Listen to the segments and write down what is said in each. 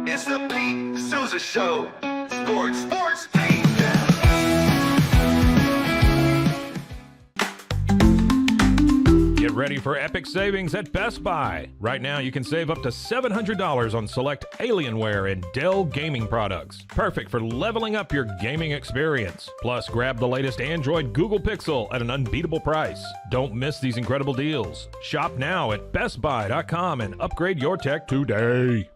It's the Pete Sousa Show. Sports, Pete. Get ready for epic savings at Best Buy. Right now, you can save up to $700 on select Alienware and Dell gaming products. Perfect for leveling up your gaming experience. Plus, grab the latest Android Google Pixel at an unbeatable price. Don't miss these incredible deals. Shop now at bestbuy.com and upgrade your tech today.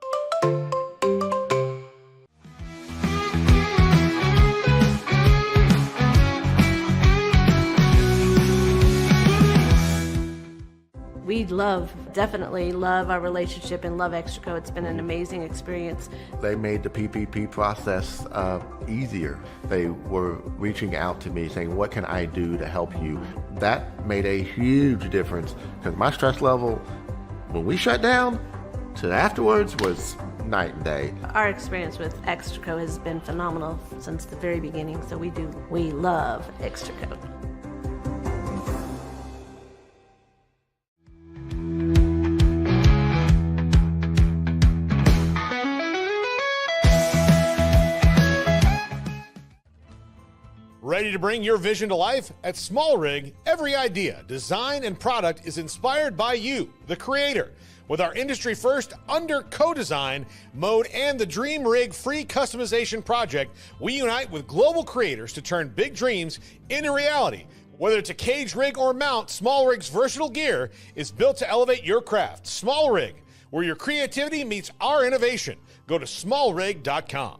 We definitely love our relationship and love Extraco. It's been an amazing experience. They made the PPP process easier. They were reaching out to me saying, what can I do to help you? That made a huge difference because my stress level, when we shut down, to afterwards was night and day. Our experience with Extraco has been phenomenal since the very beginning, so we love Extraco. Ready to bring your vision to life? At Small Rig, every idea, design, and product is inspired by you, the creator. With our industry-first under co-design mode and the Dream Rig free customization project, we unite with global creators to turn big dreams into reality. Whether it's a cage rig or mount, Small Rig's versatile gear is built to elevate your craft. Small Rig, where your creativity meets our innovation. Go to smallrig.com.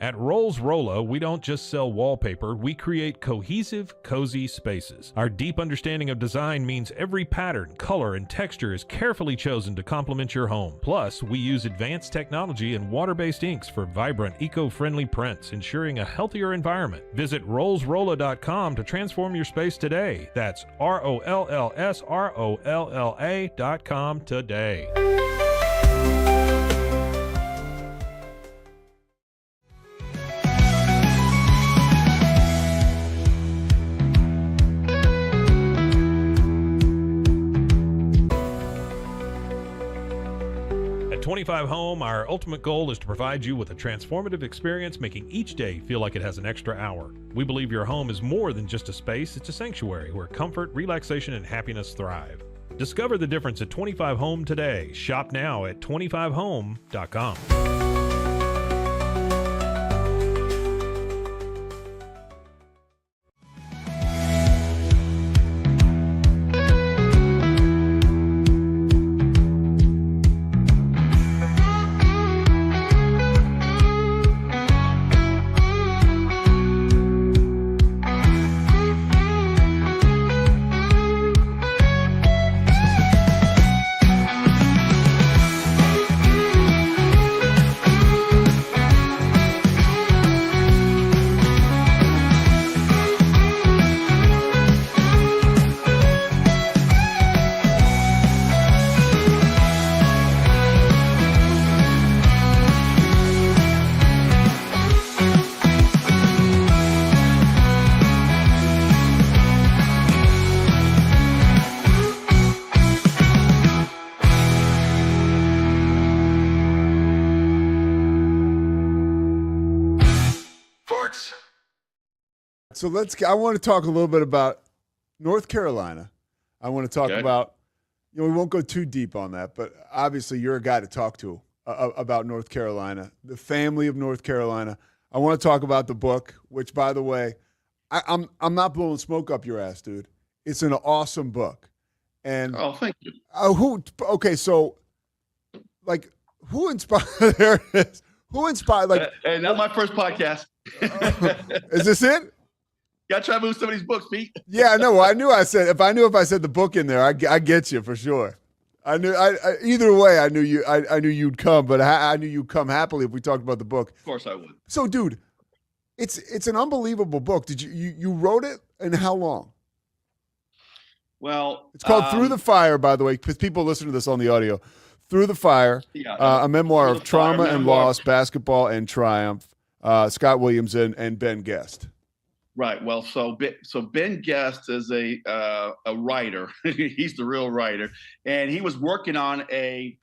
At Rolls Rolo, we don't just sell wallpaper, we create cohesive, cozy spaces. Our deep understanding of design means every pattern, color, and texture is carefully chosen to complement your home. Plus, we use advanced technology and water-based inks for vibrant, eco-friendly prints, ensuring a healthier environment. Visit rollsrolla.com to transform your space today. That's ROLLSROLLA.com today. At 25 Home, our ultimate goal is to provide you with a transformative experience, making each day feel like it has an extra hour. We believe your home is more than just a space, it's a sanctuary where comfort, relaxation, and happiness thrive. Discover the difference at 25 Home today. Shop now at 25home.com. So I want to talk a little bit about North Carolina. I want to talk about, we won't go too deep on that, but obviously you're a guy to talk to about North Carolina, the family of North Carolina. I want to talk about the book, which, by the way, I'm not blowing smoke up your ass, dude. It's an awesome book. And thank you. Who inspired? There it is. Who inspired? And not my first podcast. Is this it? Got to try to move some of these books, Pete. Yeah, no. If I said the book in there, I get you for sure. I knew. Either way, I knew you. I knew you'd come, but I knew you'd come happily if we talked about the book. Of course, I would. So, dude, it's an unbelievable book. Did you wrote it in how long? Well, it's called Through the Fire, by the way, because people listen to this on the audio. Through the Fire, a memoir of trauma and loss, basketball and triumph. Scott Williams and Ben Guest. Right. Well, so Ben Guest is a writer. He's the real writer, and he was working on a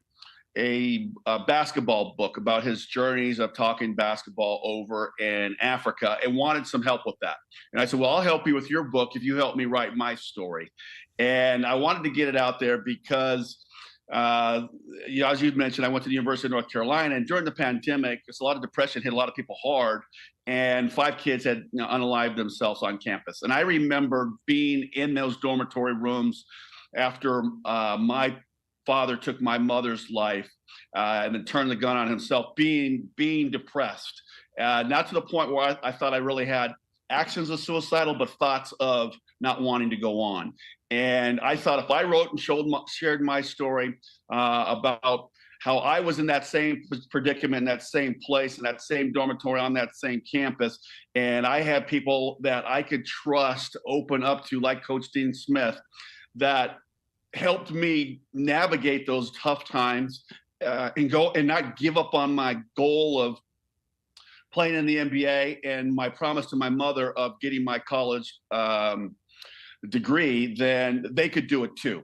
basketball book about his journeys of talking basketball over in Africa, and wanted some help with that. And I said, well, I'll help you with your book if you help me write my story. And I wanted to get it out there because, as you mentioned, I went to the University of North Carolina, and during the pandemic, there's a lot of depression hit a lot of people hard, and 5 kids had unalived themselves on campus. And I remember being in those dormitory rooms after my father took my mother's life and then turned the gun on himself, being depressed, not to the point where I thought I really had actions of suicidal, but thoughts of not wanting to go on. And I thought if I wrote and shared my story about how I was in that same predicament, in that same place, in that same dormitory, on that same campus, and I had people that I could trust, open up to, like Coach Dean Smith, that helped me navigate those tough times and go and not give up on my goal of playing in the NBA and my promise to my mother of getting my college degree, then they could do it too.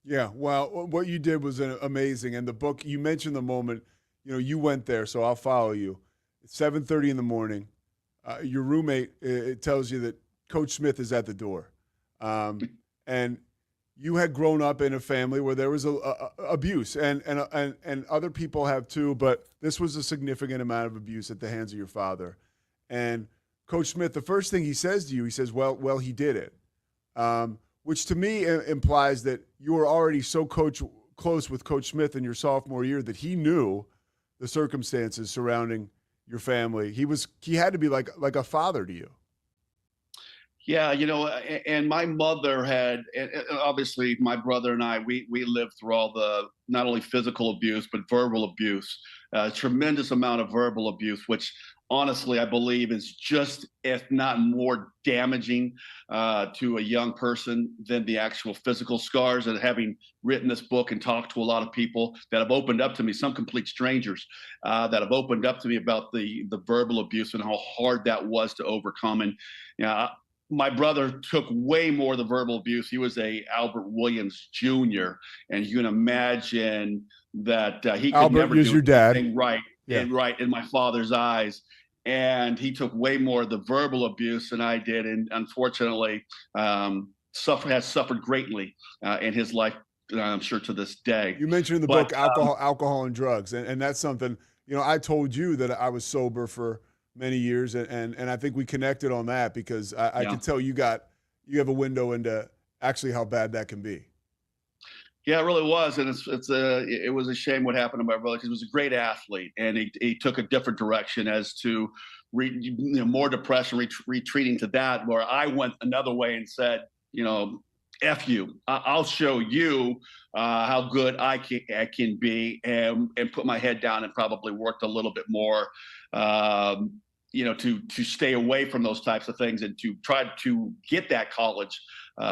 Yeah, well, what you did was amazing. And the book, you mentioned the moment, you went there, so I'll follow you. It's 7:30 in the morning. Your roommate, it tells you that Coach Smith is at the door. And you had grown up in a family where there was abuse, and other people have too, but this was a significant amount of abuse at the hands of your father. And Coach Smith, the first thing he says to you, he says, well, he did it. Which to me implies that you were already so close with Coach Smith in your sophomore year that he knew the circumstances surrounding your family. He had to be like a father to you. Yeah, and my mother had, and obviously my brother and I, we lived through all the, not only physical abuse, but verbal abuse, a tremendous amount of verbal abuse, which honestly, I believe is just, if not more damaging to a young person than the actual physical scars. And having written this book and talked to a lot of people that have opened up to me, some complete strangers that have opened up to me about the verbal abuse and how hard that was to overcome. And my brother took way more of the verbal abuse. He was a Albert Williams Jr., and you can imagine that he could Albert never was do your dad. anything right, right in my father's eyes. And he took way more of the verbal abuse than I did, and unfortunately has suffered greatly in his life, I'm sure, to this day. You mentioned in the book alcohol and drugs, and that's something, I told you that I was sober for many years, and I think we connected on that because I could tell you have a window into actually how bad that can be. Yeah, it really was, and it was a shame what happened to my brother because he was a great athlete, and he took a different direction as to more depression, retreating to that, where I went another way and said, F you, I'll show you how good I can be, and put my head down and probably worked a little bit more, to stay away from those types of things and to try to get that college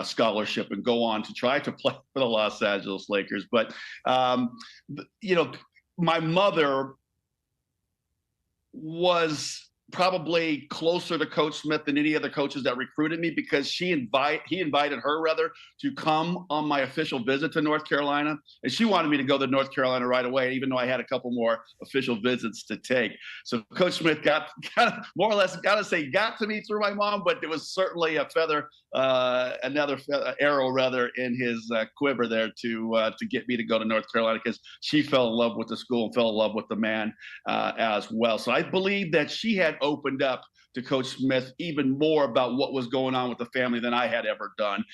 scholarship and go on to try to play for the Los Angeles Lakers. But, my mother was probably closer to Coach Smith than any other coaches that recruited me, because he invited her rather to come on my official visit to North Carolina. And she wanted me to go to North Carolina right away, even though I had a couple more official visits to take. So Coach Smith got more or less, got to me through my mom, but it was certainly a another arrow rather in his quiver there to get me to go to North Carolina, because she fell in love with the school and fell in love with the man as well. So I believe that she had opened up to Coach Smith even more about what was going on with the family than I had ever done.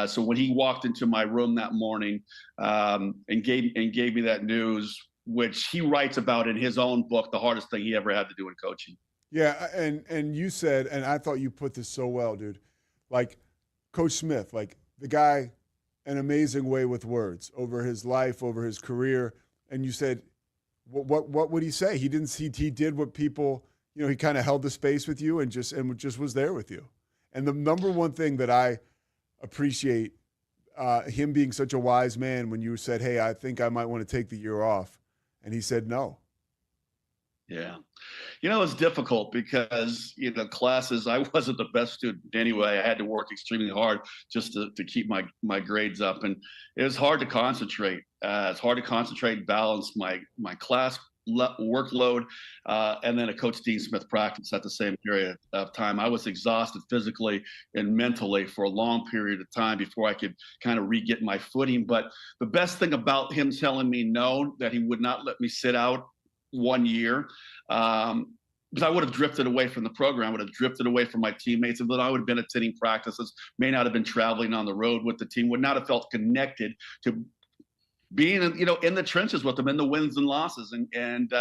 So when he walked into my room that morning and gave me that news, which he writes about in his own book, the hardest thing he ever had to do in coaching. Yeah, and you said, and I thought you put this so well, dude, like Coach Smith, like the guy, an amazing way with words over his life, over his career. And you said, what would he say? He did what people, he kind of held the space with you and just was there with you. And the number one thing that I appreciate him being such a wise man, when you said, hey, I think I might want to take the year off. And he said, no. Yeah. It's difficult because, classes, I wasn't the best student anyway. I had to work extremely hard just to keep my grades up. And it was hard to concentrate. It's hard to concentrate and balance my class workload and then a Coach Dean Smith practice at the same period of time. I was exhausted physically and mentally for a long period of time before I could kind of re-get my footing. But the best thing about him telling me no, that he would not let me sit out 1 year, because I would have drifted away from the program, I would have drifted away from my teammates, and then I would have been attending practices, may not have been traveling on the road with the team, would not have felt connected to being, in the trenches with them, in the wins and losses. And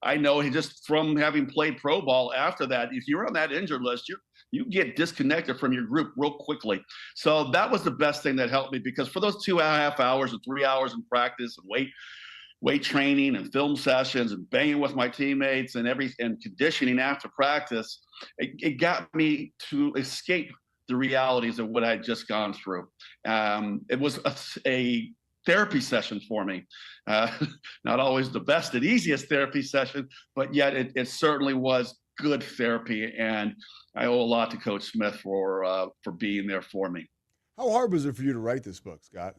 I know he just from having played pro ball after that, if you're on that injured list, you get disconnected from your group real quickly. So that was the best thing that helped me, because for those 2.5 hours or 3 hours in practice and weight training and film sessions and banging with my teammates and conditioning after practice, it got me to escape the realities of what I'd just gone through. It was a therapy session for me. Not always the best and easiest therapy session, but yet it certainly was good therapy. And I owe a lot to Coach Smith for being there for me. How hard was it for you to write this book, Scott?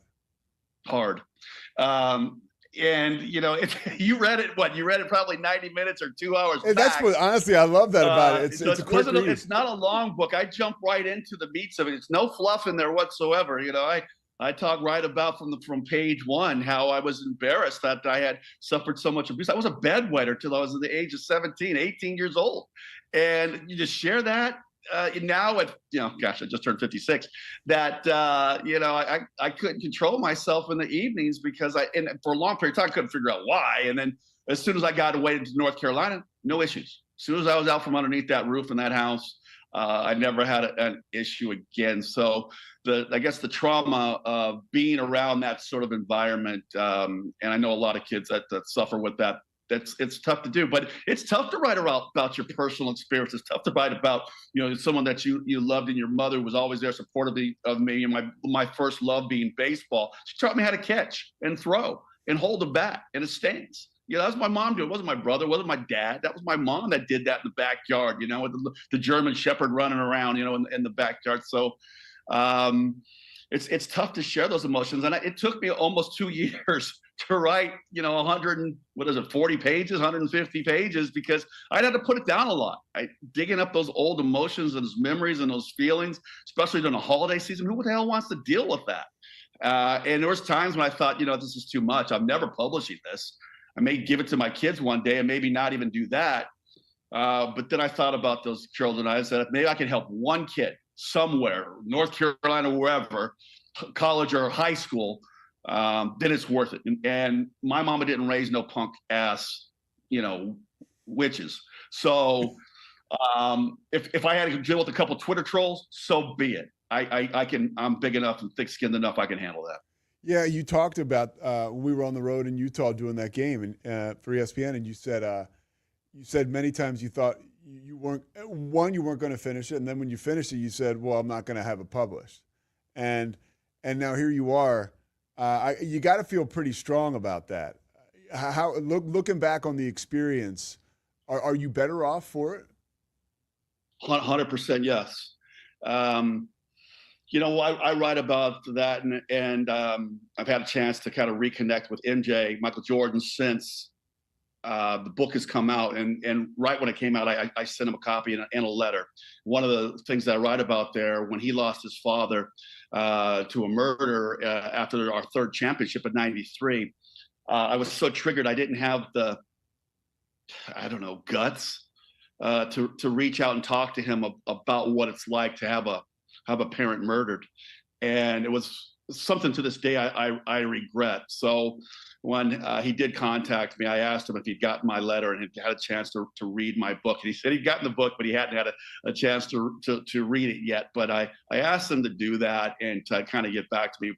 Hard. And you read it. You read it probably 90 minutes or 2 hours. Hey, that's what, honestly, I love that about it. It's a quick read. It's not a long book. I jump right into the meats of it. It's no fluff in there whatsoever. I talk right about from page one how I was embarrassed that I had suffered so much abuse. I was a bedwetter till I was at the age of 17, 18 years old, and you just share that. Now at I just turned 56. That I couldn't control myself in the evenings because for a long period of time I couldn't figure out why. And then as soon as I got away to North Carolina, no issues. As soon as I was out from underneath that roof in that house, I never had an issue again. So I guess the trauma of being around that sort of environment, and I know a lot of kids that suffer with that. It's tough to do, but it's tough to write about your personal experience. It's tough to write about, someone that you loved, and your mother was always there supportive of me. And my first love being baseball. She taught me how to catch and throw and hold a bat in a stance. That was my mom doing. It wasn't my brother, it wasn't my dad. That was my mom that did that in the backyard, with the German Shepherd running around, in the backyard. So it's tough to share those emotions. And it took me almost 2 years to write, 40 pages, 150 pages, because I'd had to put it down a lot. Digging up those old emotions and those memories and those feelings, especially during the holiday season. Who the hell wants to deal with that? And there was times when I thought, this is too much. I'm never publishing this. I may give it to my kids one day and maybe not even do that. But then I thought about those children. I said, maybe I can help one kid somewhere, North Carolina, wherever, college or high school, then it's worth it. And my mama didn't raise no punk ass, witches. So if I had to deal with a couple Twitter trolls, so be it. I'm big enough and thick-skinned enough, I can handle that. Yeah, you talked about when we were on the road in Utah doing that game and for ESPN, and you said many times you thought you weren't going to finish it, and then when you finished it, you said, "Well, I'm not going to have it published," and now here you are. You got to feel pretty strong about that. How looking back on the experience, are you better off for it? 100% yes. I write about that, and I've had a chance to kind of reconnect with MJ, Michael Jordan, since the book has come out. And right when it came out, I sent him a copy and a letter. One of the things that I write about there, when he lost his father to a murder after our third championship in '93, I was so triggered. I didn't have the, guts to reach out and talk to him about what it's like to have a parent murdered. And it was something to this day I regret. So when he did contact me, I asked him if he'd gotten my letter and had a chance to read my book. And he said he'd gotten the book, but he hadn't had a chance to read it yet. But I asked him to do that and to kind of get back to me.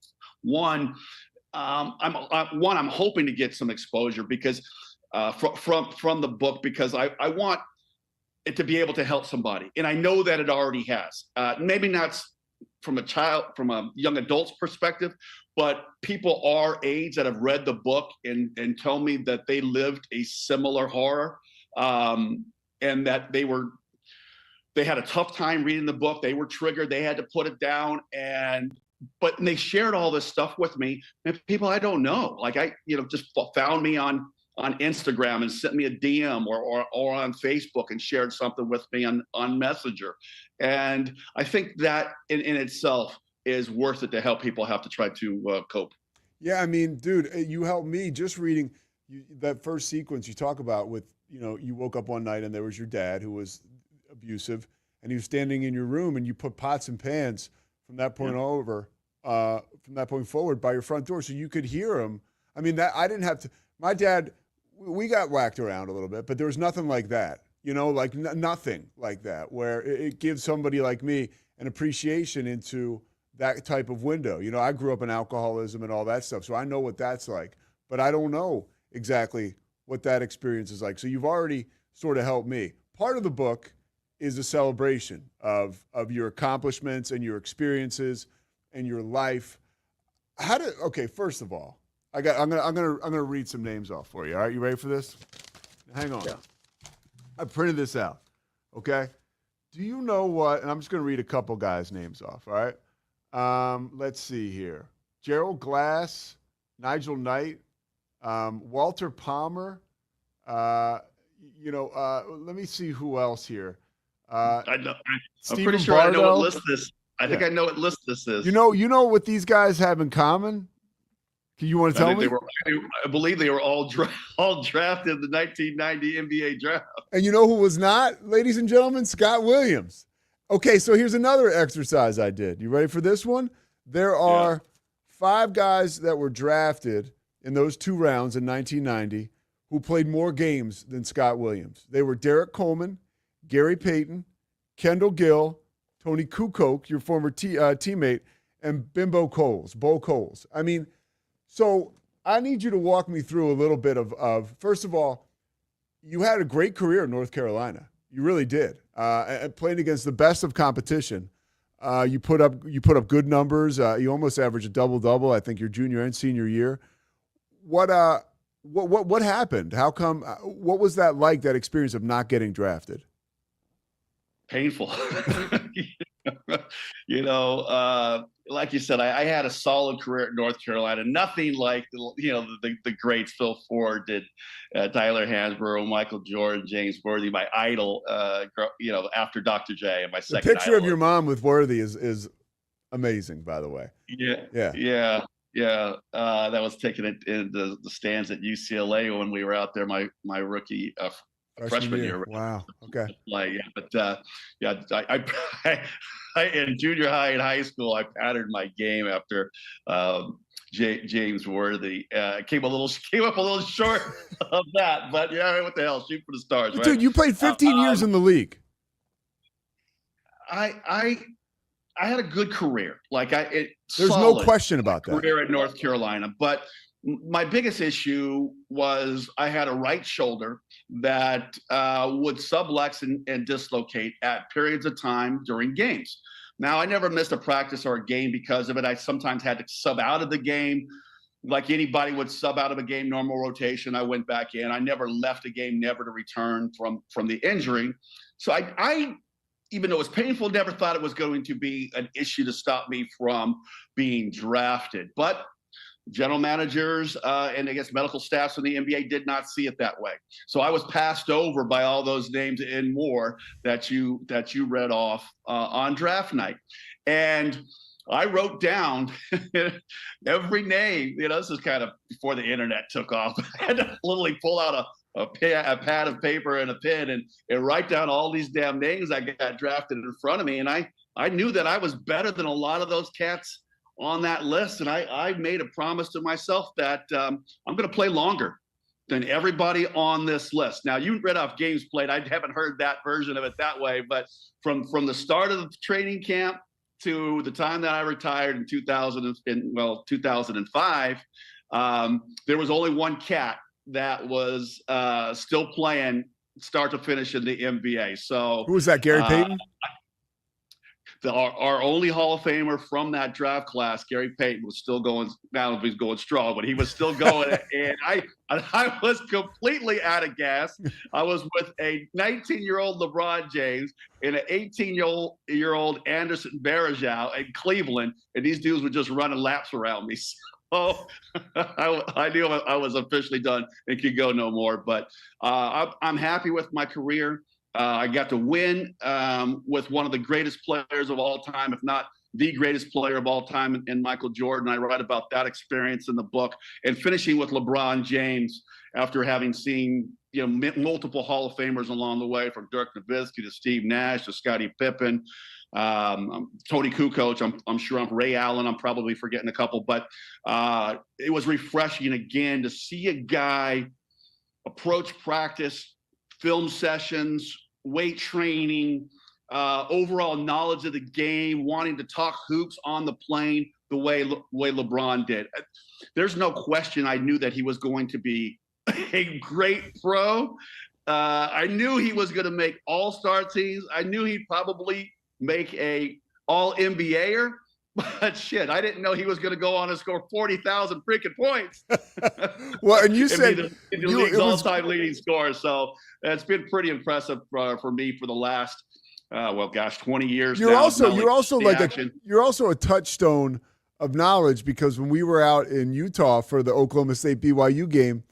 I'm hoping to get some exposure because from the book, because I want it to be able to help somebody. And I know that it already has. Maybe not from a young adult's perspective, but people our age that have read the book and tell me that they lived a similar horror and that they had a tough time reading the book. They were triggered. They had to put it down, but they shared all this stuff with me, and people I don't know, like just found me on Instagram and sent me a DM or on Facebook and shared something with me on Messenger. And I think that in itself is worth it to help people have to try to cope. Yeah, I mean, dude, you helped me just reading that first sequence you talk about with, you woke up one night and there was your dad who was abusive, and he was standing in your room, and you put pots and pans from that point from that point forward by your front door so you could hear him. I mean, that I didn't have to. My dad, we got whacked around a little bit, but there was nothing like that, like nothing like that, where it gives somebody like me an appreciation into that type of window. I grew up in alcoholism and all that stuff, so I know what that's like, but I don't know exactly what that experience is like. So you've already sort of helped me. Part of the book is a celebration of your accomplishments and your experiences and your life. Okay, first of all, I'm gonna read some names off for you. All right, you ready for this? Hang on. Yeah. I printed this out. Okay. Do you know what? And I'm just gonna read a couple guys' names off. All right. Let's see here. Gerald Glass, Nigel Knight, Walter Palmer. Let me see who else here. I know. I'm Stephen pretty sure Bardo. I know what list this. I think I know what list this is. You know what these guys have in common? You want to tell me? I believe they were all drafted in the 1990 NBA draft. And you know who was not, ladies and gentlemen? Scott Williams. Okay, so here's another exercise I did. You ready for this one? There are 5 guys that were drafted in those 2 rounds in 1990 who played more games than Scott Williams. They were Derek Coleman, Gary Payton, Kendall Gill, Tony Kukoc, your former teammate, and Bo Coles. I mean, so I need you to walk me through a little bit of first of all, you had a great career in North Carolina. You really did. Playing against the best of competition. You put up good numbers. You almost averaged a double-double, I think, your junior and senior year. What happened? How come? What was that like, that experience of not getting drafted? Painful. Like you said, I had a solid career at North Carolina. Nothing like the greats Phil Ford did, Tyler Hansborough, Michael Jordan, James Worthy, my idol. After Dr. J, and my second. The picture of your mom with Worthy is amazing, by the way. Yeah. That was taken in the stands at UCLA when we were out there my rookie freshman year. Wow. Okay. I in junior high and high school, I patterned my game after James Worthy. Came up a little short of that, but what the hell? Shoot for the stars, right? Dude, you played 15 years in the league. I had a good career. There's no question about that. Career at North Carolina, but my biggest issue was I had a right shoulder that would sublux and dislocate at periods of time during games. Now, I never missed a practice or a game because of it. I sometimes had to sub out of the game. Like anybody would sub out of a game, normal rotation. I went back in. I never left a game, never to return from the injury. So I even though it was painful, never thought it was going to be an issue to stop me from being drafted. But general managers and I guess medical staffs in the NBA did not see it that way. So I was passed over by all those names and more that you read off on draft night. And I wrote down every name. This is kind of before the internet took off. I had to literally pull out a pad of paper and a pen and write down all these damn names I got drafted in front of me. And I knew that I was better than a lot of those cats on that list. And I made a promise to myself that I'm going to play longer than everybody on this list. Now, you read off games played. I haven't heard that version of it that way, but from the start of the training camp to the time that I retired in 2005, there was only one cat that was still playing start to finish in the NBA. So who was that? Gary Payton? our only Hall of Famer from that draft class, Gary Payton, was still going. Now he's going strong, but he was still going, and I was completely out of gas. I was with a 19-year-old LeBron James and an 18-year-old Anderson Varejao in Cleveland, and these dudes were just running laps around me. So I knew I was officially done and could go no more. But I'm happy with my career. I got to win with one of the greatest players of all time, if not the greatest player of all time, in Michael Jordan. I write about that experience in the book, and finishing with LeBron James after having seen multiple Hall of Famers along the way, from Dirk Nowitzki to Steve Nash to Scottie Pippen, Tony Kukoc. I'm sure I'm Ray Allen. I'm probably forgetting a couple, but it was refreshing again to see a guy approach practice, film sessions, weight training, overall knowledge of the game, wanting to talk hoops on the plane the way LeBron did. There's no question I knew that he was going to be a great pro. I knew he was going to make all-star teams. I knew he'd probably make a all-NBAer. But shit, I didn't know he was going to go on and score 40,000 freaking points. Well, and you said the league's all-time leading scorer. So it's been pretty impressive for me for the last, 20 years. You're also a touchstone of knowledge, because when we were out in Utah for the Oklahoma State BYU game,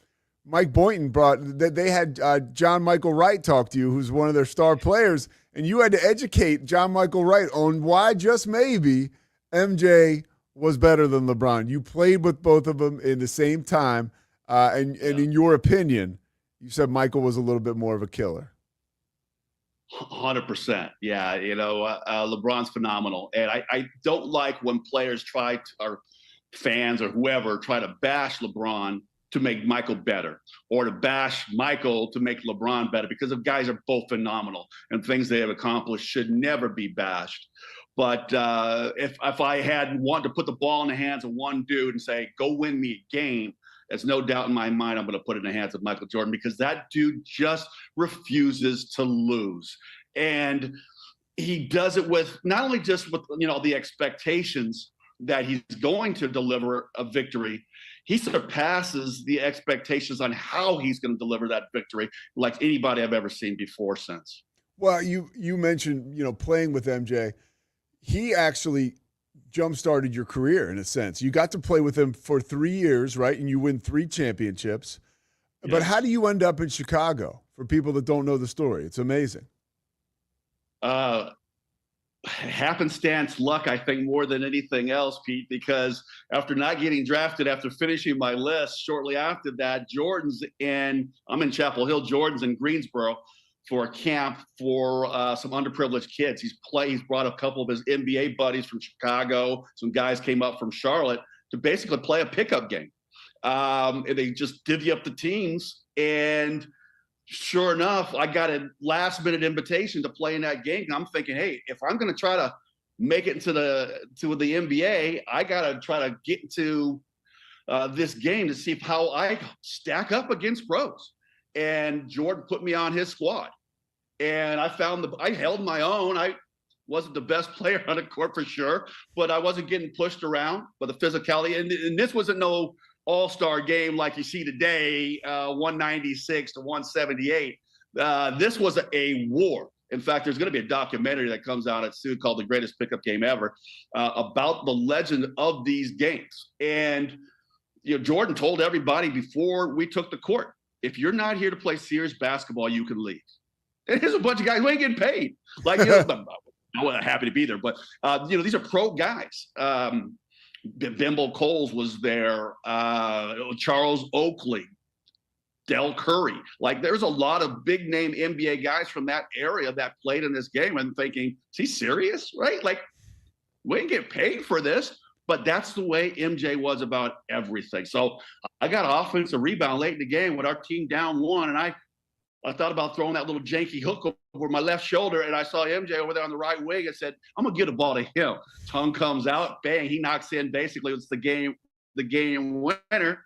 Mike Boynton they had John Michael Wright talk to you, who's one of their star players, and you had to educate John Michael Wright on why just maybe MJ was better than LeBron. You played with both of them in the same time, and in your opinion, you said Michael was a little bit more of a killer. 100%. Yeah, LeBron's phenomenal, and I don't like when players or fans or whoever try to bash LeBron to make Michael better, or to bash Michael to make LeBron better, because the guys are both phenomenal, and things they have accomplished should never be bashed. But if I had wanted to put the ball in the hands of one dude and say, go win me a game, there's no doubt in my mind I'm going to put it in the hands of Michael Jordan, because that dude just refuses to lose. And he does it with not only just with, the expectations that he's going to deliver a victory, he surpasses the expectations on how he's going to deliver that victory like anybody I've ever seen before since. Well, you mentioned, playing with MJ. He actually jump-started your career in a sense. You got to play with him for 3 years, right? And you win 3 championships. Yes. But how do you end up in Chicago, for people that don't know the story? It's amazing. Happenstance, luck, I think, more than anything else, Pete, because after not getting drafted, after finishing my list, shortly after that, I'm in Chapel Hill, Jordan's in Greensboro for a camp for some underprivileged kids. He's brought a couple of his NBA buddies from Chicago. Some guys came up from Charlotte to basically play a pickup game. And they just divvy up the teams. And sure enough, I got a last-minute invitation to play in that game. And I'm thinking, hey, if I'm going to try to make it to the NBA, I got to try to get into this game to see how I stack up against pros. And Jordan put me on his squad. And I held my own. I wasn't the best player on the court for sure, but I wasn't getting pushed around by the physicality. And this wasn't no all-star game like you see today, 196 to 178. This was a war. In fact, there's going to be a documentary that comes out soon called The Greatest Pickup Game Ever, about the legend of these games. And Jordan told everybody before we took the court, if you're not here to play serious basketball, you can leave. And there's a bunch of guys who ain't getting paid. Like, I'm happy to be there, but these are pro guys. Bimbo Coles was there, Charles Oakley, Del Curry. Like, there's a lot of big name NBA guys from that area that played in this game, and thinking, is he serious? Right? Like, we ain't get paid for this. But that's the way MJ was about everything. So I got an offensive rebound late in the game with our team down 1, and I thought about throwing that little janky hook over my left shoulder, and I saw MJ over there on the right wing and said, I'm going to get the ball to him. Tongue comes out, bang, he knocks in. Basically, it's the game winner.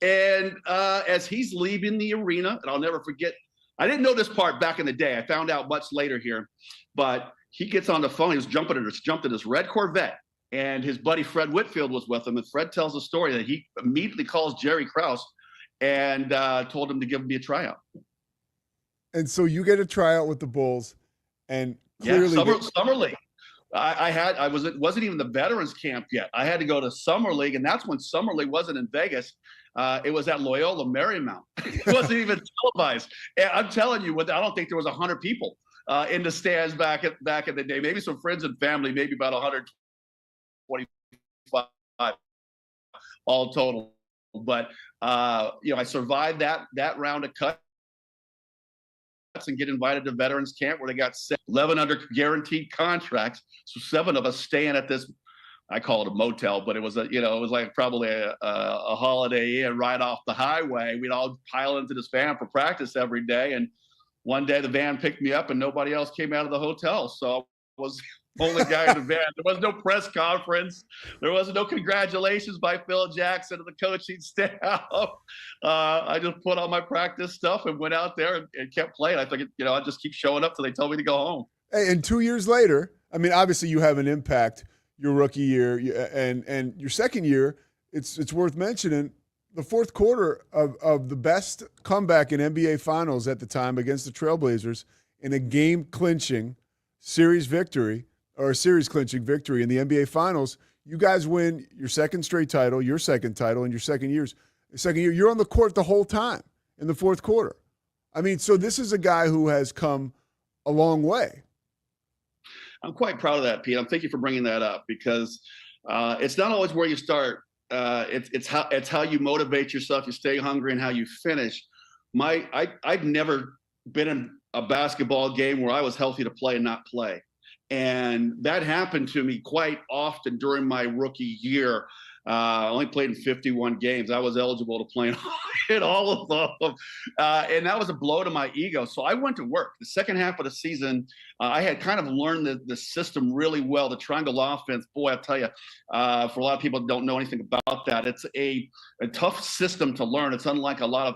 And as he's leaving the arena, and I'll never forget, I didn't know this part back in the day. I found out much later here, but he gets on the phone. He was jumped in this red Corvette, and his buddy Fred Whitfield was with him. And Fred tells the story that he immediately calls Jerry Krause and told him to give me a tryout. And so you get a tryout with the Bulls, and clearly Summer League. It wasn't even the veterans camp yet. I had to go to Summer League, and that's when Summer League wasn't in Vegas. It was at Loyola Marymount. It wasn't even televised. And I'm telling you, I don't think there was 100 people in the stands back in the day. Maybe some friends and family, maybe about 125 all total. But I survived that round of cuts and get invited to veterans camp where they got 11 under guaranteed contracts. So 7 of us staying at this, I call it a motel, but it was it was like probably a Holiday Inn right off the highway. We'd all pile into this van for practice every day. And one day the van picked me up and nobody else came out of the hotel. So I was the only guy in the van. There was no press conference. There wasn't no congratulations by Phil Jackson and the coaching staff. I just put on my practice stuff and went out there and kept playing. I think, I'd just keep showing up till they told me to go home. Hey, and 2 years later, I mean, obviously you have an impact your rookie year and your second year. It's worth mentioning the fourth quarter of the best comeback in NBA Finals at the time against the Trailblazers in a game-clinching series victory, or a series-clinching victory in the NBA Finals. You guys win your second straight title, your second title in your second year. You're on the court the whole time in the fourth quarter. I mean, so this is a guy who has come a long way. I'm quite proud of that, Pete. Thank you for bringing that up, because it's not always where you start. It's how you motivate yourself, you stay hungry, and how you finish. I've never been in a basketball game where I was healthy to play and not play. And that happened to me quite often during my rookie year. I only played in 51 games. I was eligible to play in all of them. And that was a blow to my ego. So I went to work. The second half of the season, I had kind of learned the system really well. The triangle offense, boy, I'll tell you, for a lot of people who don't know anything about that, it's a tough system to learn. It's unlike a lot of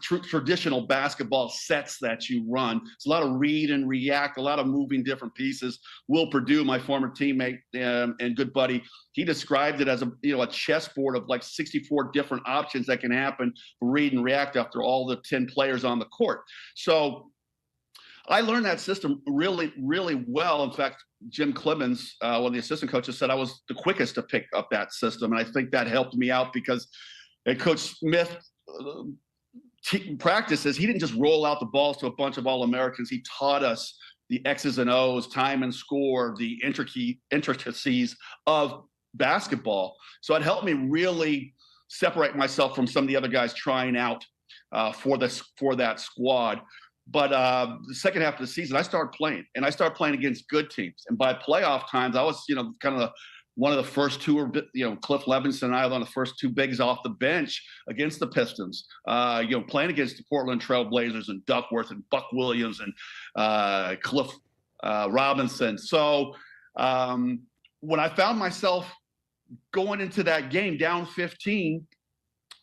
traditional basketball sets that you run. It's a lot of read and react, a lot of moving different pieces. Will Perdue, my former teammate and good buddy, he described it as a chessboard of like 64 different options that can happen for read and react after all the 10 players on the court. So I learned that system really, really well. In fact, Jim Clemens, one of the assistant coaches, said I was the quickest to pick up that system. And I think that helped me out because Coach Smith practices, he didn't just roll out the balls to a bunch of All-Americans. He taught us the X's and O's, time and score, the intricacies of basketball. So it helped me really separate myself from some of the other guys trying out for that squad. But the second half of the season, I started playing against good teams. And by playoff times, I was, kind of one of the first two, Cliff Levinson and I were on the first two bigs off the bench against the Pistons, playing against the Portland Trail Blazers and Duckworth and Buck Williams and Cliff Robinson. So when I found myself going into that game down 15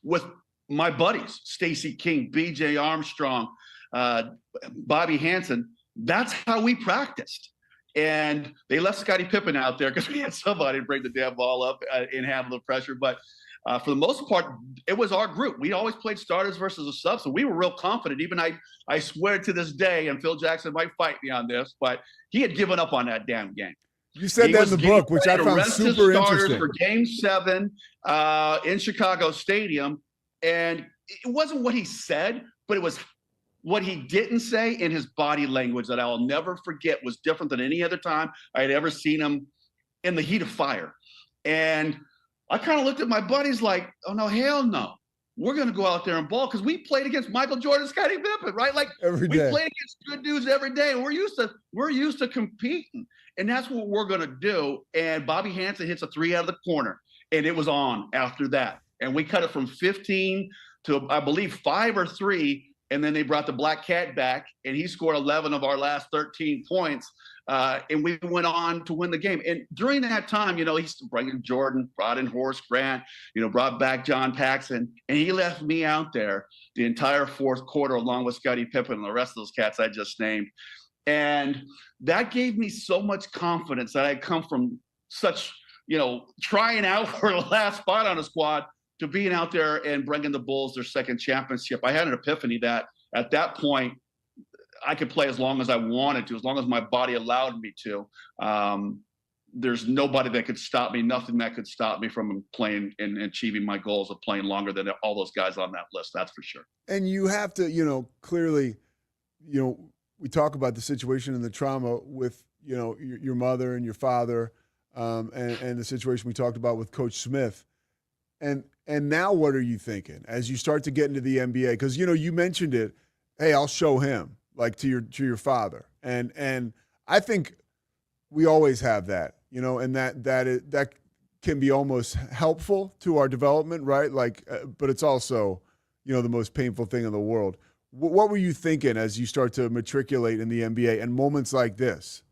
with my buddies, Stacey King, B.J. Armstrong, Bobby Hansen, that's how we practiced. And they left Scottie Pippen out there because we had somebody bring the damn ball up and handle the pressure. But for the most part, it was our group. We always played starters versus a sub, so we were real confident. Even I swear to this day, and Phil Jackson might fight me on this, but he had given up on that damn game. You said that in the book, which I found super interesting. For Game 7 in Chicago Stadium, and it wasn't what he said, but it was what he didn't say in his body language that I'll never forget. Was different than any other time I had ever seen him in the heat of fire. And I kind of looked at my buddies like, oh, no, hell no. We're going to go out there and ball, because we played against Michael Jordan, Scottie Pippen, right? Like every day. We played against good dudes every day, and we're used to competing, and that's what we're going to do. And Bobby Hansen hits a three out of the corner, and it was on after that. And we cut it from 15 to, I believe, 5 or 3. And then they brought the Black Cat back, and he scored 11 of our last 13 points. And we went on to win the game. And during that time, he's bringing Jordan, brought in Horace Grant, brought back John Paxson. And he left me out there the entire fourth quarter along with Scottie Pippen and the rest of those cats I just named. And that gave me so much confidence that I come from such, trying out for the last spot on a squad to being out there and bringing the Bulls their second championship. I had an epiphany that at that point, I could play as long as I wanted to, as long as my body allowed me to. There's nobody that could stop me, nothing that could stop me from playing and achieving my goals of playing longer than all those guys on that list. That's for sure. And you have to, clearly, we talk about the situation and the trauma with, your mother and your father, and the situation we talked about with Coach Smith. And now what are you thinking as you start to get into the NBA? Because, you mentioned it. Hey, I'll show him, like to your father. And I think we always have that, and that can be almost helpful to our development, right? Like, but it's also, the most painful thing in the world. What were you thinking as you start to matriculate in the NBA and moments like this?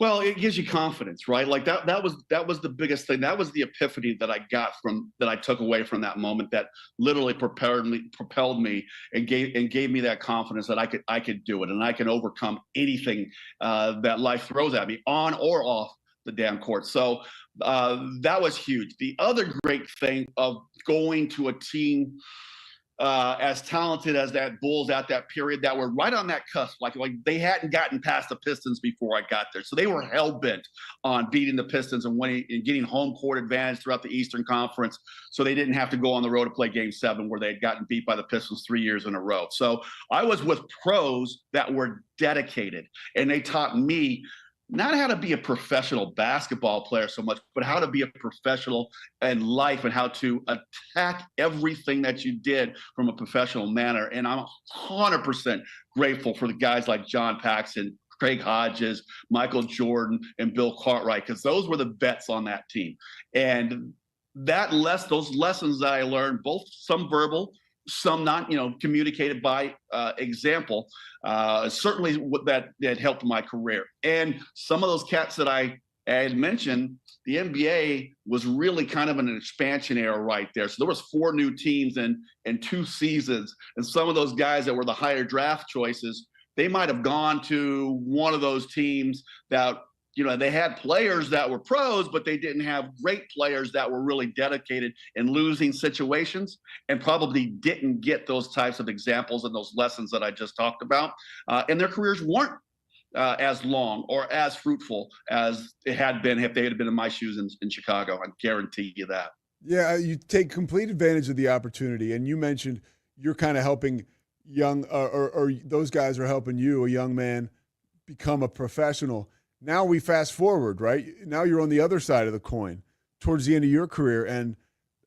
Well, it gives you confidence, right? Like that was the biggest thing. That was the epiphany that I took away from that moment that literally propelled me and gave me that confidence that I could do it and I can overcome anything that life throws at me on or off the damn court. So that was huge. The other great thing of going to a team as talented as that Bulls at that period that were right on that cusp, like they hadn't gotten past the Pistons before I got there, so they were hell bent on beating the Pistons and winning and getting home court advantage throughout the Eastern Conference, so they didn't have to go on the road to play Game 7 where they had gotten beat by the Pistons 3 years in a row. So I was with pros that were dedicated, and they taught me not how to be a professional basketball player so much, but how to be a professional in life and how to attack everything that you did from a professional manner. And I'm 100% grateful for the guys like John Paxson, Craig Hodges, Michael Jordan, and Bill Cartwright, because those were the vets on that team. And those lessons that I learned, both some verbal, some not, communicated by example, certainly that helped my career. And some of those cats that I had mentioned, the NBA was really kind of an expansion era right there. So there was 4 new teams in 2 seasons. And some of those guys that were the higher draft choices, they might have gone to one of those teams that, they had players that were pros, but they didn't have great players that were really dedicated in losing situations and probably didn't get those types of examples and those lessons that I just talked about. And their careers weren't as long or as fruitful as it had been if they had been in my shoes in Chicago. I guarantee you that. Yeah, you take complete advantage of the opportunity. And you mentioned you're kind of helping young or those guys are helping you, a young man, become a professional. Now we fast forward, right? Now you're on the other side of the coin towards the end of your career, and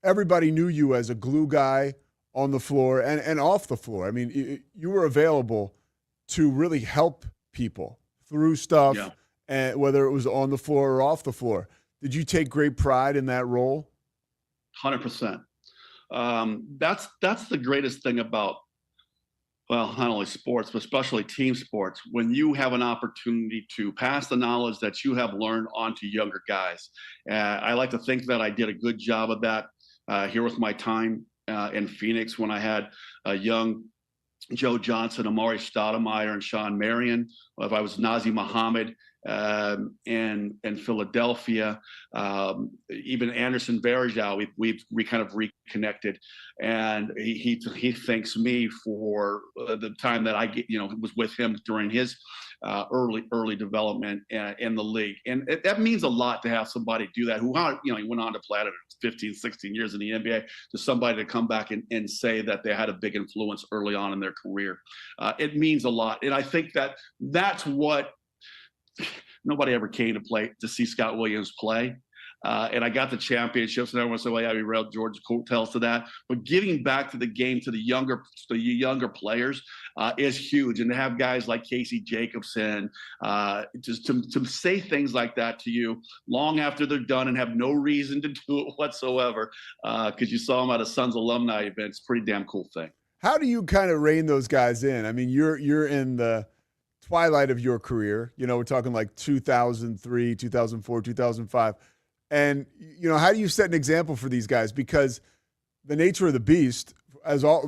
everybody knew you as a glue guy on the floor and off the floor. I mean, you were available to really help people through stuff, yeah, and whether it was on the floor or off the floor. Did you take great pride in that role? 100%. That's the greatest thing about, well, not only sports, but especially team sports, when you have an opportunity to pass the knowledge that you have learned on to younger guys. I like to think that I did a good job of that here with my time in Phoenix when I had a young Joe Johnson, Amari Stoudemire, and Sean Marion. If I was Nazir Muhammad in Philadelphia, even Anderson Varejao, we kind of reconnected, and he thanks me for the time that I was with him during his early development in the league. And that means a lot to have somebody do that who, he went on to play 15, 16 years in the NBA, to somebody to come back and say that they had a big influence early on in their career. It means a lot. And I think that's what nobody ever came to see Scott Williams play. And I got the championships, and everyone said, well, yeah, we rode George's coattails to that. But giving back to the game to the younger players is huge. And to have guys like Casey Jacobson, just to say things like that to you long after they're done and have no reason to do it whatsoever, because you saw them at a Suns alumni event, it's a pretty damn cool thing. How do you kind of rein those guys in? I mean, you're in the twilight of your career. We're talking like 2003, 2004, 2005. And, how do you set an example for these guys? Because the nature of the beast,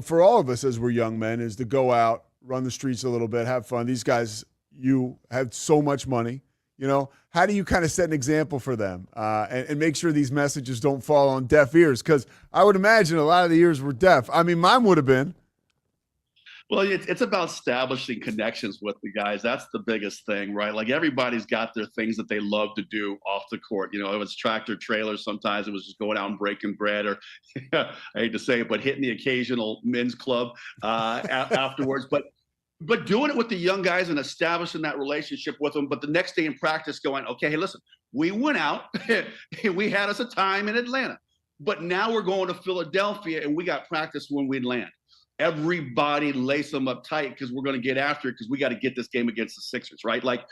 for all of us as we're young men, is to go out run the streets a little bit, have fun. These guys, you have so much money. You know, how do you kind of set an example for them and make sure these messages don't fall on deaf ears? Because I would imagine a lot of the ears were deaf. I mean, mine would have been. Well, it's about establishing connections with the guys. That's the biggest thing, right? Like everybody's got their things that they love to do off the court. You know, it was tractor trailers. Sometimes it was just going out and breaking bread, or I hate to say it, but hitting the occasional men's club afterwards. But doing it with the young guys and establishing that relationship with them. But the next day in practice going, okay, hey, listen, we went out, we had us a time in Atlanta, but now we're going to Philadelphia and we got practice when we land. Everybody lace them up tight because we're going to get after it because we got to get this game against the Sixers, right? Like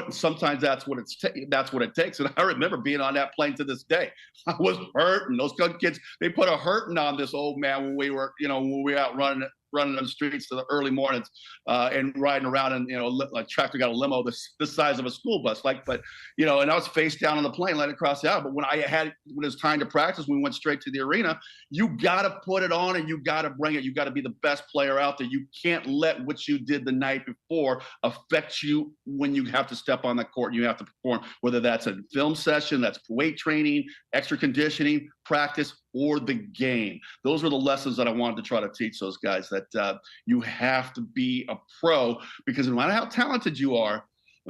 sometimes that's what it takes. And I remember being on that plane to this day. I was hurting. Those kids, they put a hurting on this old man when we were out running on the streets to the early mornings and riding around, and like tractor got a limo this size of a school bus, but and I was face down on the plane letting it cross the aisle. But when it was time to practice, we went straight to the arena. You got to put it on and you got to bring it. You got to be the best player out there. You can't let what you did the night before affect you when you have to step on the court and you have to perform, whether that's a film session, that's weight training, extra conditioning, practice, or the game. Those were the lessons that I wanted to try to teach those guys, that you have to be a pro, because no matter how talented you are,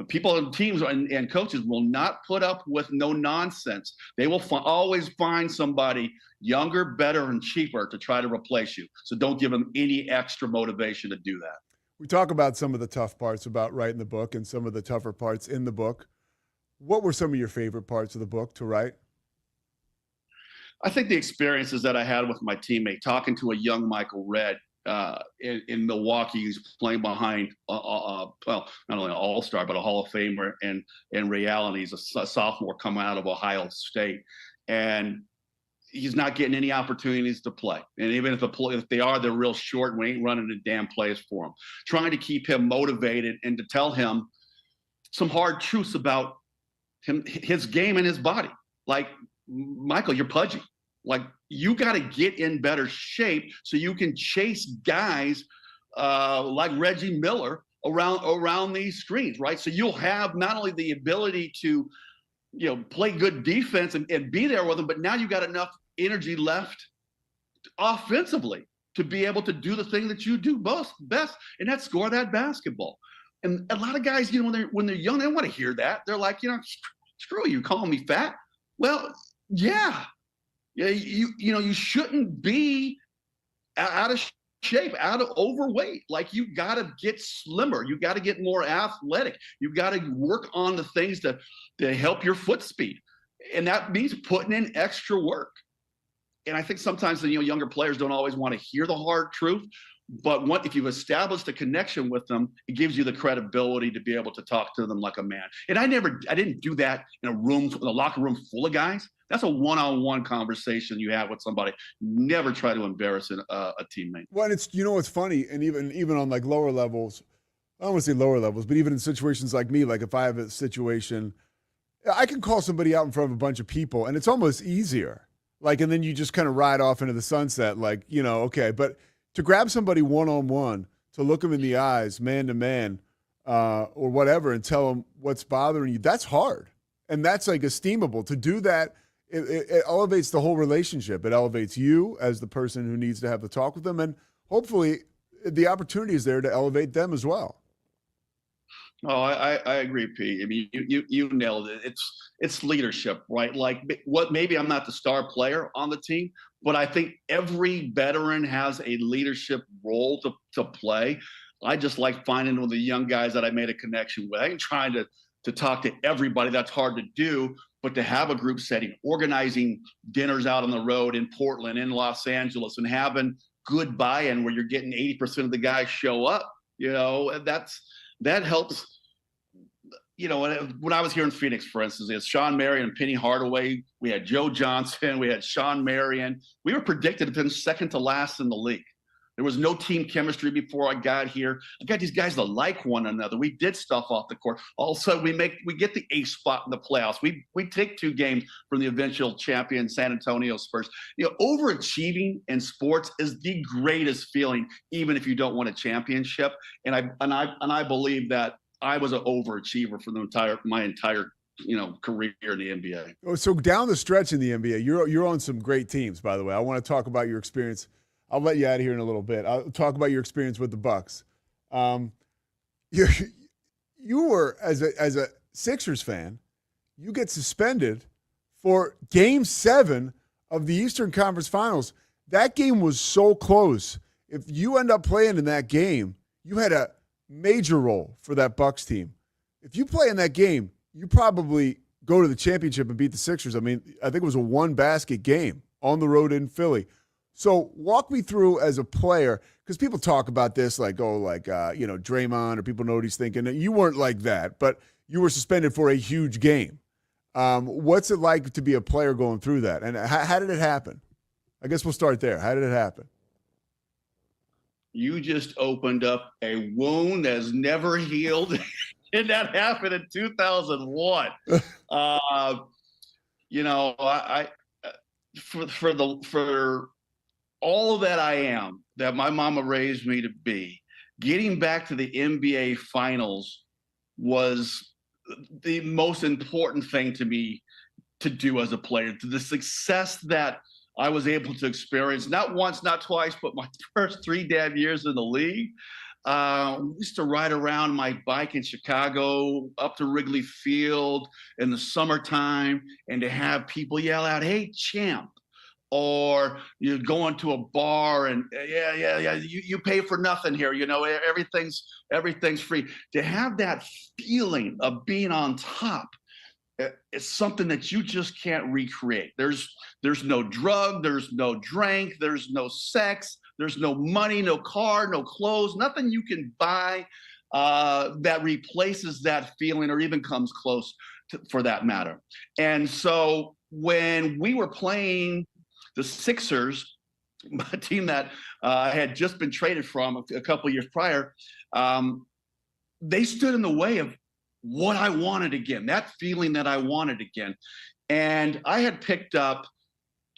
people and teams and coaches will not put up with no nonsense. They will always find somebody younger, better, and cheaper to try to replace you. So don't give them any extra motivation to do that. We talk about some of the tough parts about writing the book and some of the tougher parts in the book. What were some of your favorite parts of the book to write? I think the experiences that I had with my teammate, talking to a young Michael Redd in Milwaukee, he's playing behind, not only an all-star, but a Hall of Famer, and in reality, he's a sophomore coming out of Ohio State. And he's not getting any opportunities to play. And even if they are, they're real short, and we ain't running a damn plays for him. Trying to keep him motivated and to tell him some hard truths about his game and his body. Like, Michael, you're pudgy. Like, you got to get in better shape so you can chase guys like Reggie Miller around these screens, right? So you'll have not only the ability to, play good defense and be there with them, but now you got enough energy left offensively to be able to do the thing that you do best, and that's score that basketball. And a lot of guys, when they're young, they don't want to hear that. They're like, screw you, calling me fat. Well, yeah, you shouldn't be out of shape, out of overweight. Like, you got to get slimmer. You got to get more athletic. You got to work on the things to help your foot speed, and that means putting in extra work. And I think sometimes the younger players don't always want to hear the hard truth. But if you've established a connection with them, it gives you the credibility to be able to talk to them like a man. And I didn't do that in a locker room full of guys. That's a one-on-one conversation you have with somebody. Never try to embarrass a teammate. Well, and it's, it's funny, and even on like lower levels, I don't want to say lower levels, but even in situations like me, like if I have a situation, I can call somebody out in front of a bunch of people, and it's almost easier. Like, and then you just kind of ride off into the sunset, like, okay. But to grab somebody one-on-one, to look them in the eyes, man to man, or whatever, and tell them what's bothering you, that's hard. And that's like esteemable. To do that, it elevates the whole relationship. It elevates you as the person who needs to have the talk with them. And hopefully the opportunity is there to elevate them as well. Oh, I agree, Pete. I mean, you nailed it. It's leadership, right? Like, maybe I'm not the star player on the team, but I think every veteran has a leadership role to play. I just like finding one of the young guys that I made a connection with. I ain't trying to talk to everybody. That's hard to do, but to have a group setting, organizing dinners out on the road in Portland, in Los Angeles, and having good buy-in where you're getting 80% of the guys show up, that helps. When I was here in Phoenix, for instance, it's Sean Marion and Penny Hardaway. We had Joe Johnson. We had Sean Marion. We were predicted to finish second to last in the league. There was no team chemistry before I got here. I got these guys that like one another. We did stuff off the court. Also, we get the eighth spot in the playoffs. We take 2 games from the eventual champion San Antonio Spurs. Overachieving in sports is the greatest feeling, even if you don't win a championship. And I believe that I was an overachiever for my entire career in the NBA. So down the stretch in the NBA, you're on some great teams, by the way. I want to talk about your experience. I'll let you out of here in a little bit. I'll talk about your experience with the Bucks. You were, as a Sixers fan, you get suspended for Game 7 of the Eastern Conference Finals. That game was so close. If you end up playing in that game, you had a major role for that Bucks team. If you play in that game, you probably go to the championship and beat the Sixers. I mean, I think it was a 1-basket game on the road in Philly. So walk me through as a player, because people talk about this Draymond, or people know what he's thinking. You weren't like that, but you were suspended for a huge game. What's it like to be a player going through that? And how did it happen? I guess we'll start there. How did it happen? You just opened up a wound that's never healed. And that happened in 2001. For all that I am, that my mama raised me to be, getting back to the NBA Finals was the most important thing to me to do as a player. To the success that I was able to experience, not once, not twice, but my first 3 damn years in the league. We used to ride around my bike in Chicago up to Wrigley Field in the summertime, and to have people yell out, "Hey, champ," or you go into a bar and you pay for nothing here. Everything's free. To have that feeling of being on top, it's something that you just can't recreate. There's no drug, there's no drink, there's no sex, there's no money, no car, no clothes, nothing you can buy that replaces that feeling or even comes close to, for that matter. And so when we were playing the Sixers, a team that I had just been traded from a couple of years prior, they stood in the way of what I wanted again, that feeling that I wanted again. And I had picked up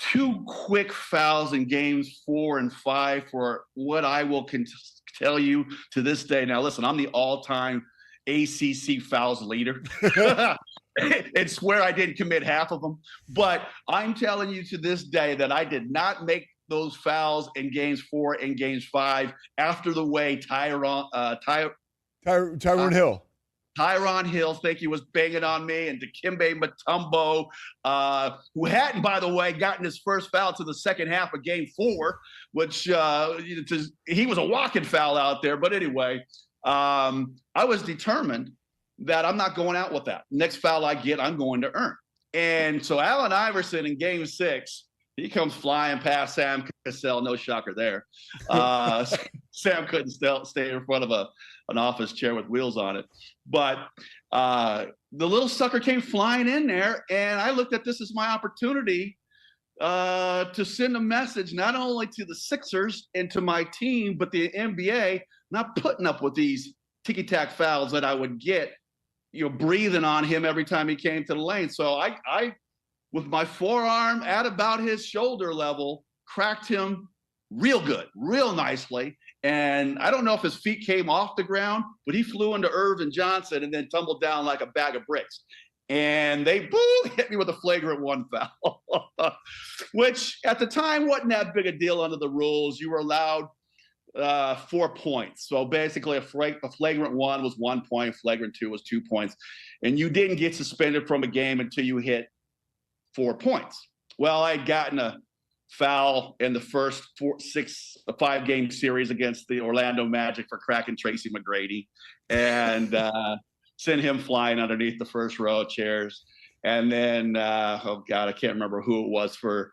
2 quick fouls in games 4 and 5 for what I will tell you to this day. Now, listen, I'm the all-time ACC fouls leader. And swear I didn't commit half of them. But I'm telling you to this day that I did not make those fouls in games 4 and games 5 after the way Tyronn Hill. Tyronn Hill, think he was banging on me, and Dikembe Mutombo, who hadn't, by the way, gotten his first foul to the second half of game 4, which he was a walking foul out there. But anyway, I was determined that I'm not going out with that. Next foul I get, I'm going to earn. And so Allen Iverson in game 6, he comes flying past Sam Cassell. No shocker there. Sam couldn't stay in front of an office chair with wheels on it. But the little sucker came flying in there, and I looked at this as my opportunity to send a message not only to the Sixers and to my team, but the NBA, not putting up with these ticky-tack fouls that I would get, breathing on him every time he came to the lane. So I with my forearm at about his shoulder level, cracked him real good, real nicely. And I don't know if his feet came off the ground, but he flew into Irvin Johnson and then tumbled down like a bag of bricks. And they hit me with a flagrant 1 foul, which at the time wasn't that big a deal under the rules. You were allowed 4 points. So basically a flagrant 1 was 1 point, flagrant 2 was 2 points. And you didn't get suspended from a game until you hit 4 points. Well, I'd gotten a foul in the first 5-game series against the Orlando Magic for cracking Tracy McGrady, and sent him flying underneath the first row of chairs. And then, I can't remember who it was for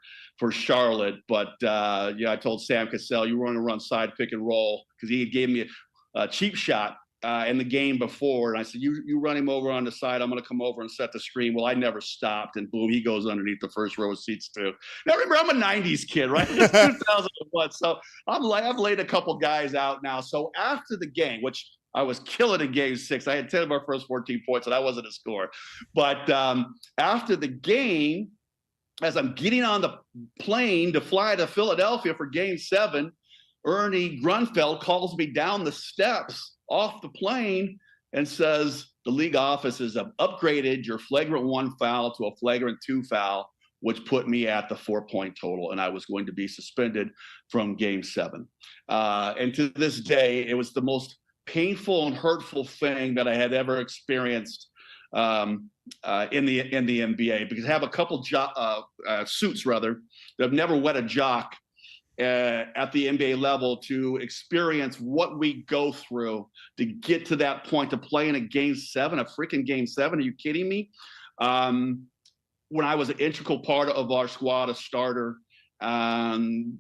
Charlotte, but I told Sam Cassell, you were going to run side pick and roll, because he gave me a cheap shot in the game before, and I said, you run him over on the side. I'm going to come over and set the screen. Well, I never stopped, and boom, he goes underneath the first row of seats too. Now remember, I'm a '90s kid, right? It's 2001, so I've laid a couple guys out now. So after the game, which I was killing in Game 6, I had 10 of our first 14 points, and I wasn't a scorer. But after the game, as I'm getting on the plane to fly to Philadelphia for Game 7, Ernie Grunfeld calls me down the steps off the plane and says, the league offices have upgraded your flagrant 1 foul to a flagrant 2 foul, which put me at the 4-point total, and I was going to be suspended from Game 7. And to this day, it was the most painful and hurtful thing that I had ever experienced in the NBA, because I have a couple suits that have never wet a jock at the NBA level to experience what we go through to get to that point, to play in a Game 7, a freaking Game 7. Are you kidding me? When I was an integral part of our squad, a starter, and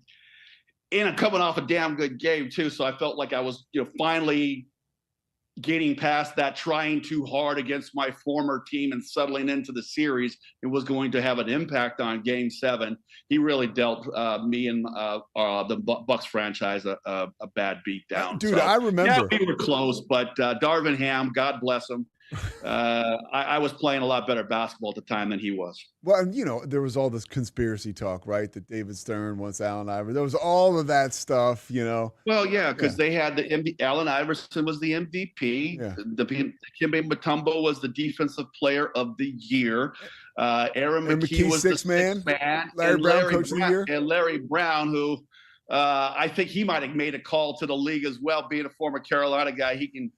I'm coming off a damn good game too, so I felt like I was, finally getting past that, trying too hard against my former team and settling into the series. It was going to have an impact on Game 7. He really dealt me and the Bucks franchise a bad beat down. Dude, so, I remember. Yeah, we were close, but Darvin Ham, God bless him, I was playing a lot better basketball at the time than he was. Well, and there was all this conspiracy talk, right? That David Stern wants Allen Iverson. There was all of that stuff, Well, yeah, because they had Allen Iverson was the MVP. Yeah. Dikembe Mutombo was the Defensive Player of the Year. Aaron McKee was sixth the sixth man. Larry Brown, Coach of the Year. And Larry Brown, who I think he might have made a call to the league as well. Being a former Carolina guy, he can,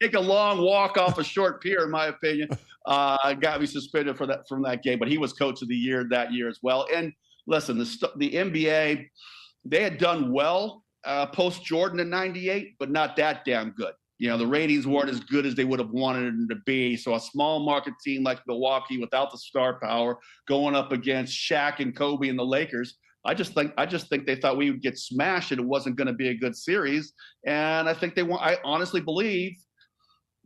take a long walk off a short pier, in my opinion. Got me suspended from that game, but he was Coach of the Year that year as well. And listen, the NBA, they had done well post Jordan in '98, but not that damn good. The ratings weren't as good as they would have wanted them to be. So a small market team like Milwaukee, without the star power, going up against Shaq and Kobe and the Lakers, I just think they thought we would get smashed and it wasn't going to be a good series. And I think I honestly believe,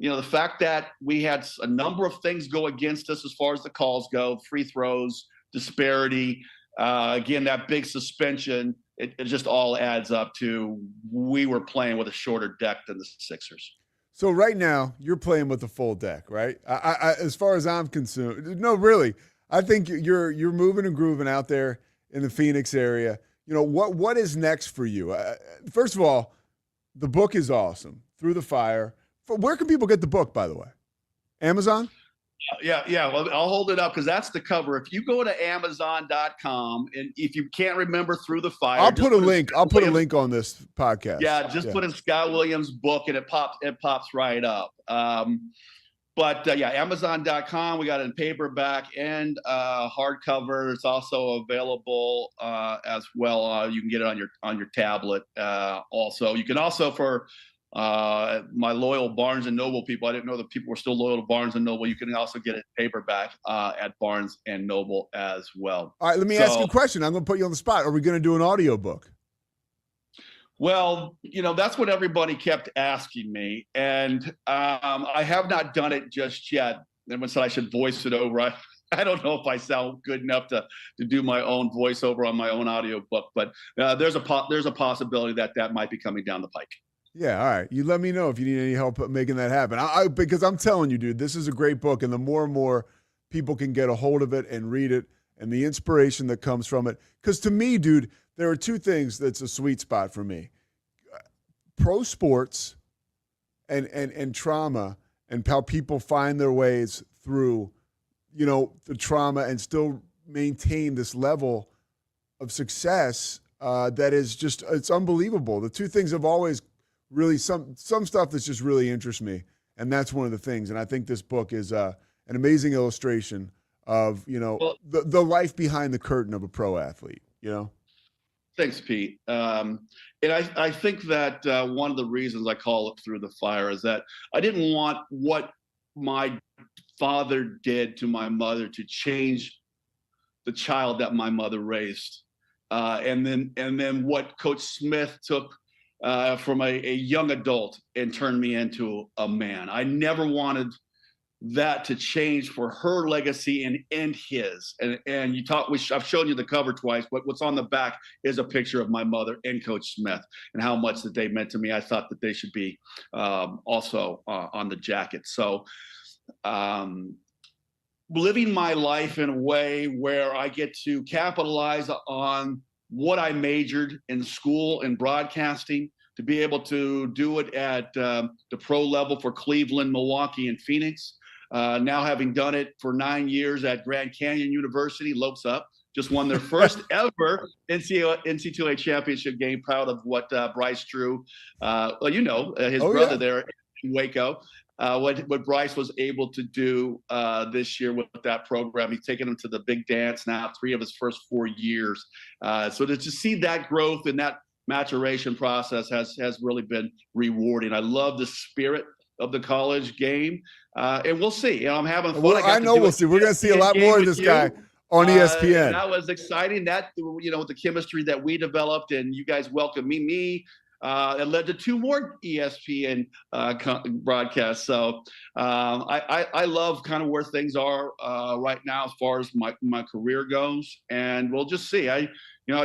the fact that we had a number of things go against us as far as the calls go, free throws, disparity, again, that big suspension, it just all adds up to we were playing with a shorter deck than the Sixers. So right now you're playing with a full deck, right? I as far as I'm concerned, no, really, I think you're moving and grooving out there in the Phoenix area. What is next for you? First of all, the book is awesome, Through the Fire. Where can people get the book, by the way? Amazon? Yeah. Well, I'll hold it up because that's the cover. If you go to Amazon.com, and if you can't remember Through the Fire, I'll put a link on this podcast. Yeah, put in Scott Williams' book, and it pops right up. Amazon.com. We got it in paperback and hardcover. It's also available as well. You can get it on your tablet. Also, you can also, for my loyal Barnes and Noble people, I didn't know that people were still loyal to Barnes and Noble. You can also get it paperback at Barnes and Noble as well. All right, let me ask you a question. I'm going to put you on the spot. Are we going to do an audio book? Well, that's what everybody kept asking me, and I have not done it just yet. Everyone said I should voice it over. I don't know if I sound good enough to do my own voiceover on my own audio book, but there's a possibility that might be coming down the pike. Yeah, all right. You let me know if you need any help making that happen. Because I'm telling you, dude, this is a great book, and the more and more people can get a hold of it and read it, and the inspiration that comes from it. Because to me, dude, there are two things that's a sweet spot for me. Pro sports and trauma, and how people find their ways through, the trauma and still maintain this level of success that is just, it's unbelievable. The two things have always really, some stuff that's just really interests me, and that's one of the things. And I think this book is an amazing illustration of, the life behind the curtain of a pro athlete, Thanks, Pete. And I think that one of the reasons I call it Through the Fire is that I didn't want what my father did to my mother to change the child that my mother raised. And then what Coach Smith took from a young adult and turned me into a man. I never wanted that to change for her legacy and his. And you talk, I've shown you the cover twice, but what's on the back is a picture of my mother and Coach Smith and how much that they meant to me. I thought that they should be also on the jacket. So living my life in a way where I get to capitalize on what I majored in school in broadcasting, to be able to do it at the pro level for Cleveland, Milwaukee, and Phoenix. Now having done it for 9 years at Grand Canyon University, Lopes Up, just won their first ever NCAA championship game. Proud of what Bryce Drew, his brother there in Waco, what Bryce was able to do this year with that program. He's taken them to the big dance now, 3 of his first 4 years. So to see that growth and that maturation process has really been rewarding. I love the spirit of the college game, and we'll see. I'm having fun. Well, I know we'll see. We're going to see a lot more of this guy on ESPN. That was exciting. That, with the chemistry that we developed, and you guys welcomed me. It led to 2 more ESPN broadcasts. So I love kind of where things are right now as far as my career goes, and we'll just see. I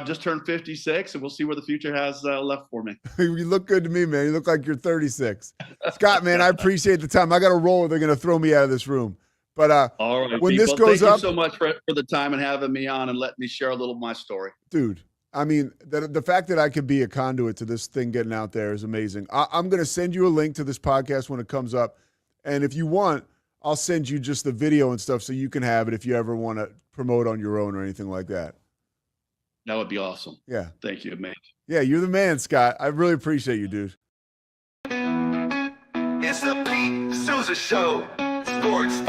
just turned 56, and we'll see where the future has left for me. You look good to me, man. You look like you're 36. Scott, man, I appreciate the time. I got to roll. They're going to throw me out of this room. But all right, when people, this goes thank up, you so much for the time and having me on and letting me share a little of my story. Dude, I mean, the fact that I could be a conduit to this thing getting out there is amazing. I'm going to send you a link to this podcast when it comes up. And if you want, I'll send you just the video and stuff so you can have it if you ever want to promote on your own or anything like that. That would be awesome. Yeah. Thank you, man. Yeah, you're the man, Scott. I really appreciate you, dude. It's the Pete Sousa Show. Sports.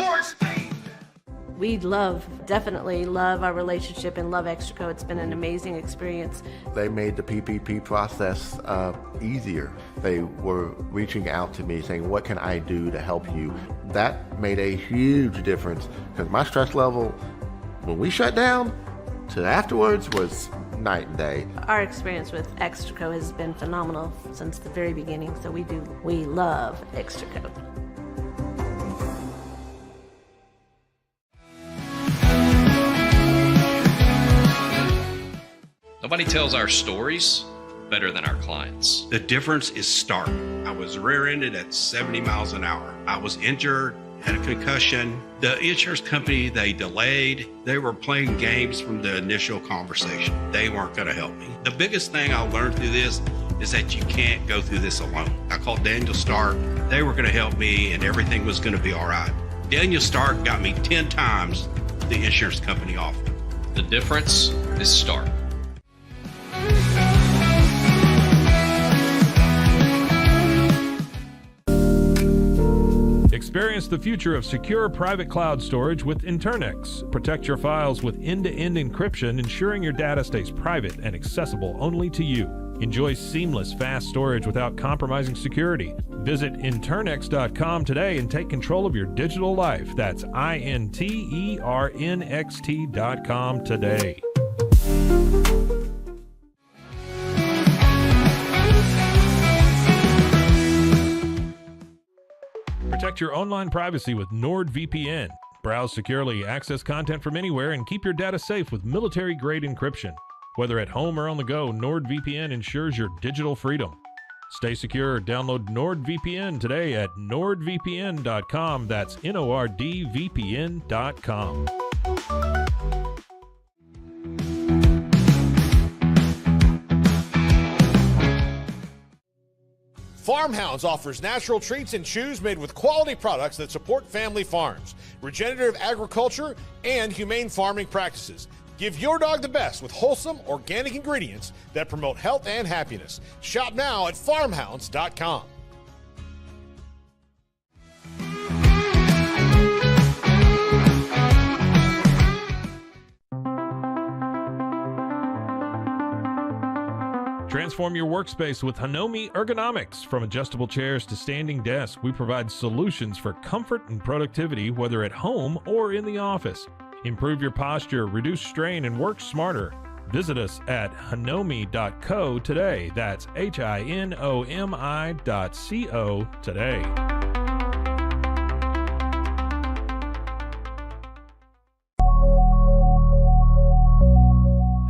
We definitely love our relationship and love Extraco. It's been an amazing experience. They made the PPP process easier. They were reaching out to me saying, what can I do to help you? That made a huge difference because my stress level, when we shut down, to afterwards was night and day. Our experience with Extraco has been phenomenal since the very beginning, so we love Extraco. Nobody tells our stories better than our clients. The difference is stark. I was rear-ended at 70 miles an hour. I was injured, had a concussion. The insurance company, they delayed. They were playing games from the initial conversation. They weren't going to help me. The biggest thing I learned through this is that you can't go through this alone. I called Daniel Stark. They were going to help me and everything was going to be all right. Daniel Stark got me 10 times the insurance company offered. The difference is stark. Experience the future of secure private cloud storage with Internex. Protect your files with end-to-end encryption, ensuring your data stays private and accessible only to you. Enjoy seamless, fast storage without compromising security. Visit Internex.com today and take control of your digital life. That's INTERNXT.com today. Protect your online privacy with NordVPN. Browse securely, access content from anywhere, and keep your data safe with military-grade encryption. Whether at home or on the go, NordVPN ensures your digital freedom. Stay secure. Download NordVPN today at nordvpn.com. That's NORDVPN.com. Farmhounds offers natural treats and chews made with quality products that support family farms, regenerative agriculture, and humane farming practices. Give your dog the best with wholesome, organic ingredients that promote health and happiness. Shop now at farmhounds.com. Transform your workspace with Hanomi Ergonomics. From adjustable chairs to standing desks, we provide solutions for comfort and productivity, whether at home or in the office. Improve your posture, reduce strain, and work smarter. Visit us at hinomi.co today. That's HINOMI.co today.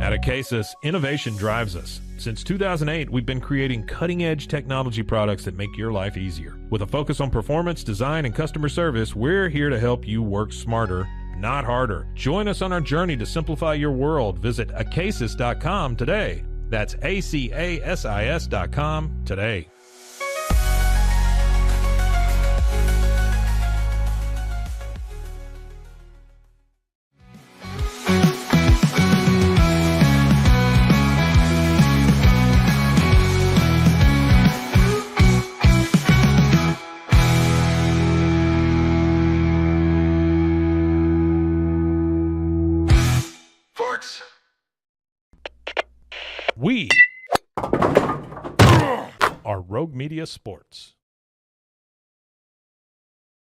At Acasis, innovation drives us. Since 2008, we've been creating cutting-edge technology products that make your life easier. With a focus on performance, design, and customer service, we're here to help you work smarter, not harder. Join us on our journey to simplify your world. Visit acasis.com today. That's ACASIS.com today. Sports. We are Rogue Media Sports.